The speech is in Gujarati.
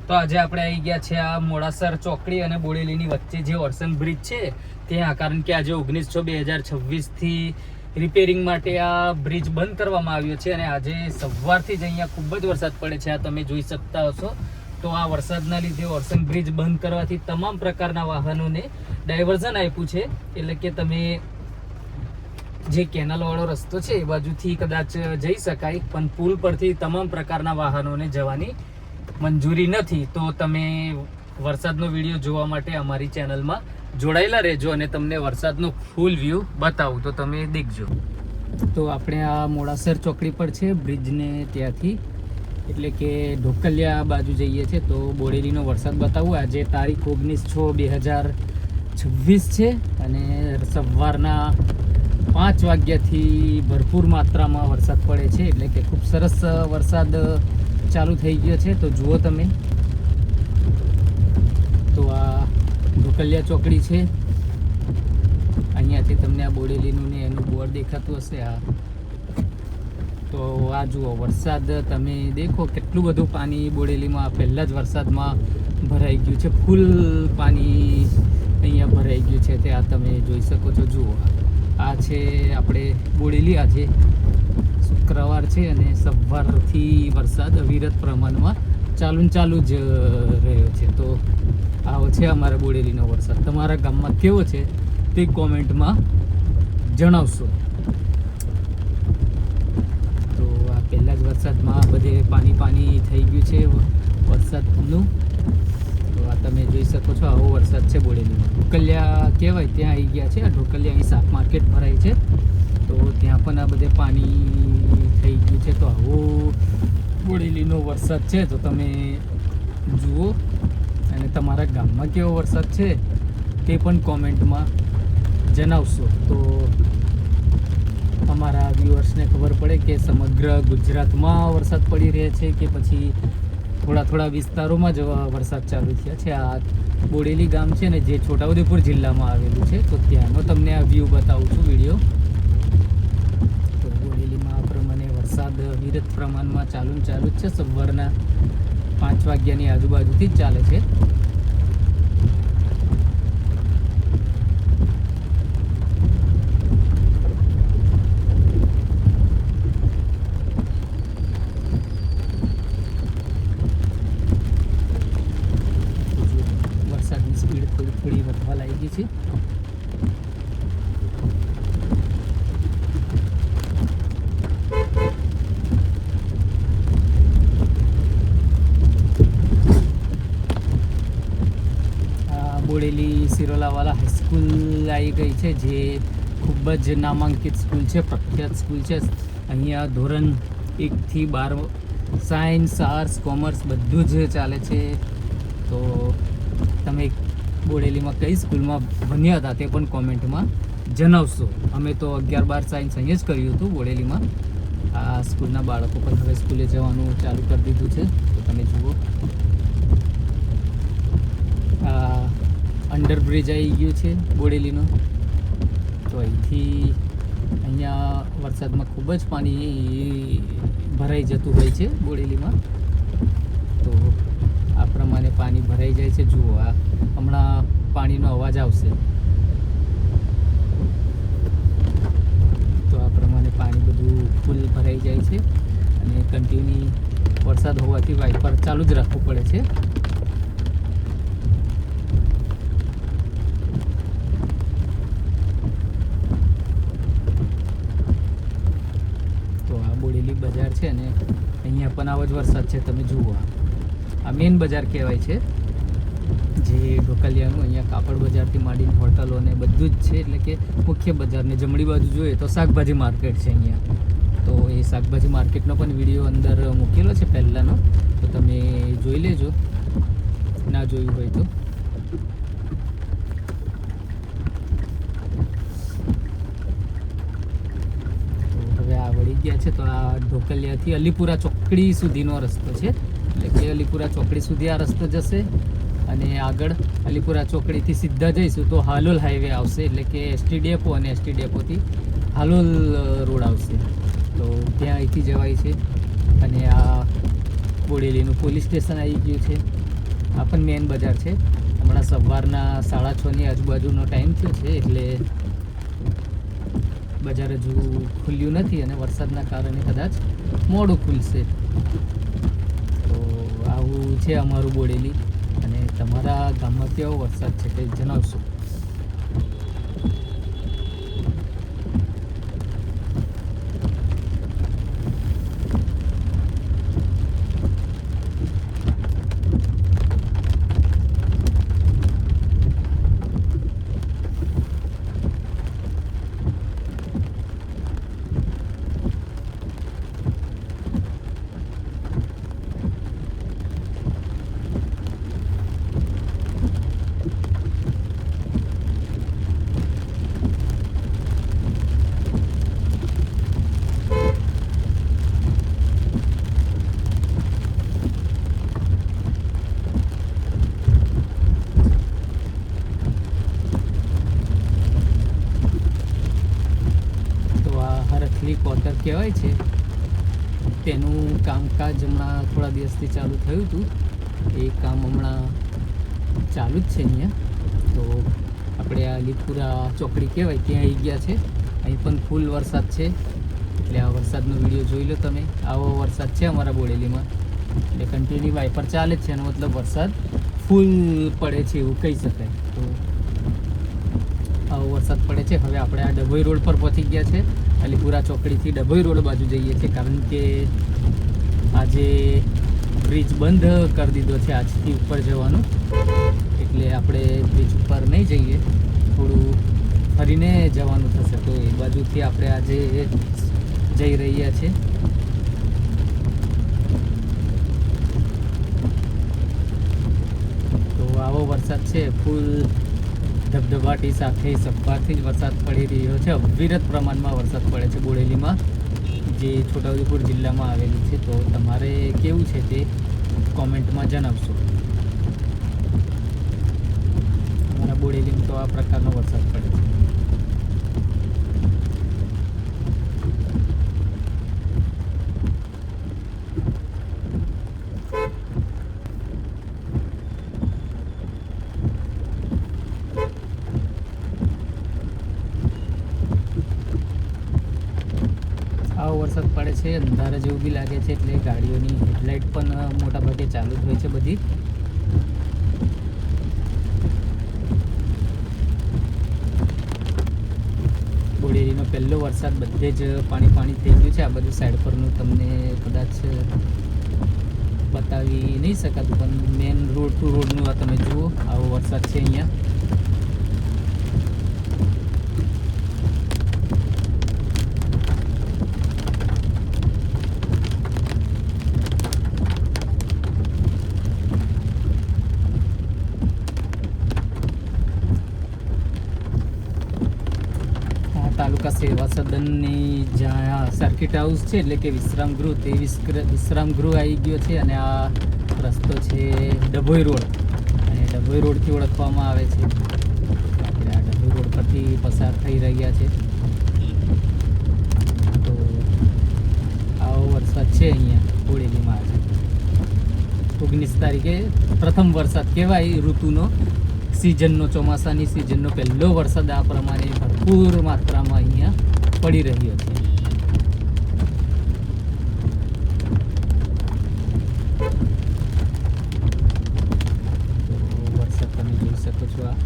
તો આજે આપણે આવી ગયા છે આ મોડાસર ચોકડી અને બોડેલીની વચ્ચે જે ઓરસંગ બ્રિજ છે ત્યાં, કારણ કે આજે 19/6/2026 થી રિપેરિંગ માટે આ બ્રિજ બંધ કરવામાં આવ્યો છે અને આજે સવારથી જ અહીંયા ખૂબ જ વરસાદ પડે છે. આ તમે જોઈ શકતા હશો. તો આ વરસાદના લીધે ઓરસંગ બ્રિજ બંધ કરવાથી તમામ પ્રકારના વાહનોને ડાયવર્ઝન આપ્યું છે. એટલે કે તમે જે કેનાલ વાળો રસ્તો છે એ બાજુથી કદાચ જઈ શકાય, પણ પુલ પરથી તમામ પ્રકારના વાહનોને જવાની મંજૂરી નથી. તો તમે વરસાદનો વિડીયો જોવા માટે અમારી ચેનલમાં જોડાયેલા રહેજો અને તમને વરસાદનો ફૂલ વ્યૂ બતાવું, તો તમે દેખજો. તો આપણે આ મોડાસર ચોકડી પર છે બ્રિજને ત્યાંથી, એટલે કે ઢોકલિયા બાજુ જઈએ છીએ. તો બોડેલીનો વરસાદ બતાવું. આજે તારીખ 19/6/2026 છે અને સવારના 5 વાગ્યાથી ભરપૂર માત્રામાં વરસાદ પડે છે. એટલે કે ખૂબ સરસ વરસાદ ચાલુ થઈ ગયો છે. તો જુઓ તમે, તો આ ઢોકલિયા ચોકડી છે. અહીંયાથી તમને આ બોડેલીનું ને એનું બોર્ડ દેખાતું હશે. તો આ જુઓ વરસાદ તમે દેખો, કેટલું બધું પાણી બોડેલીમાં પહેલા જ વરસાદમાં ભરાઈ ગયું છે. ફૂલ પાણી અહીંયા ભરાઈ ગયું છે તે આ તમે જોઈ શકો છો. જુઓ, આ છે આપણે બોડેલી. આજે શુક્રવાર છે અને સવારથી વરસાદ અવિરત પ્રમાણમાં ચાલુ જ રહ્યો છે. તો આવો છે અમારા બોડેલીનો વરસાદ. તમારા ગામમાં કેવો છે તે કોમેન્ટમાં જણાવશો. તો આ પહેલા જ વરસાદમાં બધે પાણી થઈ ગયું છે વરસાદનું. તો આ તમે જોઈ શકો છો, આવો વરસાદ છે બોડેલીમાં. ઢોકલિયા કહેવાય ત્યાં આવી ગયા છે. આ ઢોકલિયા અહીં શાક માર્કેટ ભરાય છે, તો ત્યાં પણ આ બધે પાણી થઈ ગયું છે. તો આવો બોડેલીનો વરસાદ છે. તો તમે જુઓ અને તમારા ગામમાં કેવો વરસાદ છે તે પણ કોમેન્ટમાં જણાવશો. તો અમારા વ્યુઅર્સને ખબર પડે કે સમગ્ર ગુજરાતમાં વરસાદ પડી રહ્યો છે કે પછી થોડા વિસ્તારોમાં જ વરસાદ ચાલુ થયા છે. આ બોડેલી ગામ છે ને, જે છોટાઉદેપુર જિલ્લામાં આવેલું છે. તો ત્યાંનો તમને આ વ્યૂ બતાવું છું વિડીયો. તો બોડેલીમાં આ પ્રમાણે વરસાદ વિરત પ્રમાણમાં ચાલુ જ છે. સવારના 5 વાગ્યાની આજુબાજુથી જ ચાલે છે. વરસાદની સ્પીડ થોડી વધવા લાગી છે. બોડેલી સિરોલાવાલા હાઈસ્કૂલ આવી ગઈ છે, જે ખૂબ જ નામાંકિત સ્કૂલ છે, પ્રખ્યાત સ્કૂલ છે. અહીંયા ધોરણ 1 થી 12 સાયન્સ, આર્ટ્સ, કોમર્સ બધું જ ચાલે છે. તો તમે બોડેલીમાં કઈ સ્કૂલમાં ભણ્યા હતા તે પણ કોમેન્ટમાં જણાવશો. અમે તો 11-12 સાયન્સ અહીંયા જ કર્યું હતું બોડેલીમાં. આ સ્કૂલના બાળકો પણ હવે સ્કૂલે જવાનું ચાલુ કરી દીધું છે. તો તમે જુઓ, આ અંડરબ્રિજ આવી ગયું છે બોડેલીનો. તો અહીંયા વરસાદમાં ખૂબ જ પાણી ભરાઈ જતું હોય છે બોડેલીમાં. તો આ પ્રમાણે પાણી ભરાઈ જાય છે. જુઓ, આ હમણાં પાણીનો અવાજ આવશે. તો આ પ્રમાણે પાણી બધું ફૂલ ભરાઈ જાય છે અને કન્ટિન્યુ વરસાદ હોવાથી વાઇપર ચાલુ જ રાખવું પડે છે. બોડેલી બજાર છે અને અહીંયા પણ આવો જ વરસાદ છે. તમે જુઓ, આ મેઇન બજાર કહેવાય છે જે ઢોકલિયાનું. અહીંયા કાપડ બજારથી માંડીને હોટલો ને બધું જ છે. એટલે કે મુખ્ય બજારને જમણી બાજુ જોઈએ તો શાકભાજી માર્કેટ છે અહીંયા. તો એ શાકભાજી માર્કેટનો પણ વિડીયો અંદર મૂકેલો છે પહેલાંનો, તો તમે જોઈ લેજો, ના જોયું હોય તો. વળી ગયા છે. તો આ ઢોકલિયાથી અલીપુરા ચોકડી સુધીનો રસ્તો છે. એટલે કે અલીપુરા ચોકડી સુધી આ રસ્તો જશે અને આગળ અલીપુરા ચોકડીથી સીધા જઈશું તો હાલોલ હાઈવે આવશે. એટલે કે એસટી ડેપો અને એસટી ડેપોથી હાલોલ રોડ આવશે. તો ત્યાં અહીંથી જવાય છે. અને આ બોડેલીનું પોલીસ સ્ટેશન આવી ગયું છે. આ પણ મેન બજાર છે. હમણાં સવારના 6:30ની આજુબાજુનો ટાઈમ થયો છે, એટલે બજાર હજુ ખુલ્યું નથી અને વરસાદના કારણે કદાચ મોડું ખુલશે. તો આવું છે અમારું બોડેલી. અને તમારા ગામમાં કેવો વરસાદ છે તે જણાવશો. હરખલી કોતર કહેવાય છે, તેનું કામકાજ હમણાં થોડા દિવસથી ચાલુ થયું હતું. એ કામ હમણાં ચાલુ જ છે અહીંયા. તો આપણે આ લીપુરા ચોકડી કહેવાય ત્યાં આવી ગયા છે. અહીં પણ ફૂલ વરસાદ છે, એટલે આ વરસાદનો વિડીયો જોઈ લો તમે. આવો વરસાદ છે અમારા બોડેલીમાં, એટલે કન્ટિન્યુ વાઇપર ચાલે જ છે. એનો મતલબ વરસાદ ફૂલ પડે છે એવું કહી શકાય. તો આવો વરસાદ પડે છે. હવે આપણે આ ડભોઈ રોડ પર પહોંચી ગયા છે. અલીપુરા ચોકડીથી ડભોઈ રોડ બાજુ જઈએ છીએ, કારણ કે આજે બ્રિજ બંધ કરી દીધો છે આજથી ઉપર જવાનું. એટલે આપણે બ્રિજ ઉપર નહીં જઈએ, થોડું ફરીને જવાનું થશે. તો એ બાજુથી આપણે આજે જઈ રહ્યા છીએ. તો આવો વરસાદ છે, ફૂલ ધબધબાટી સાથે સવારથી જ વરસાદ પડી રહ્યો છે. અવિરત પ્રમાણમાં વરસાદ પડે છે બોડેલીમાં, જે છોટાઉદેપુર જિલ્લામાં આવેલું છે. તો તમારે કેવું છે તે કોમેન્ટમાં જણાવશો. અમારા બોડેલીમાં તો આ પ્રકારનો વરસાદ પડે છે. આવો વરસાદ પડે છે, અંધારા જેવું બી લાગે છે, એટલે ગાડીઓની હેડલાઇટ પણ મોટા ભાગે ચાલુ જ હોય છે બધી. બોડેલીનો પહેલો વરસાદ બધે જ પાણી પાણી થઈ ગયું છે. આ બધું સાઈડ પરનું તમને કદાચ બતાવી નહીં શકાતું, પણ મેન રોડ ટુ રોડનું આ તમે જુઓ, આવો વરસાદ છે અહીંયા. તાલુકા સેવા સદનની જ્યાં સર્કિટ હાઉસ છે, એટલે કે વિશ્રામ ગૃહ, તે વિશ્રામ ગૃહ આવી ગયો છે. અને આ રસ્તો છે ડભોઈ રોડ, અને ડભોઈ રોડથી ઓળખવામાં આવે છે. આપણે આ ડભોઈ રોડ પરથી પસાર થઈ રહ્યા છે. તો આવો વરસાદ છે અહીંયા બોડેલીમાં. આજે 19 તારીખે પ્રથમ વરસાદ કહેવાય ઋતુનો, સિઝનનો, ચોમાસાની સિઝનનો પહેલો વરસાદ આ પ્રમાણે ભરપૂર માત્રામાં અહીંયા પડી રહ્યો છે. તો વરસાદ તમે જોઈ શકો છો. આ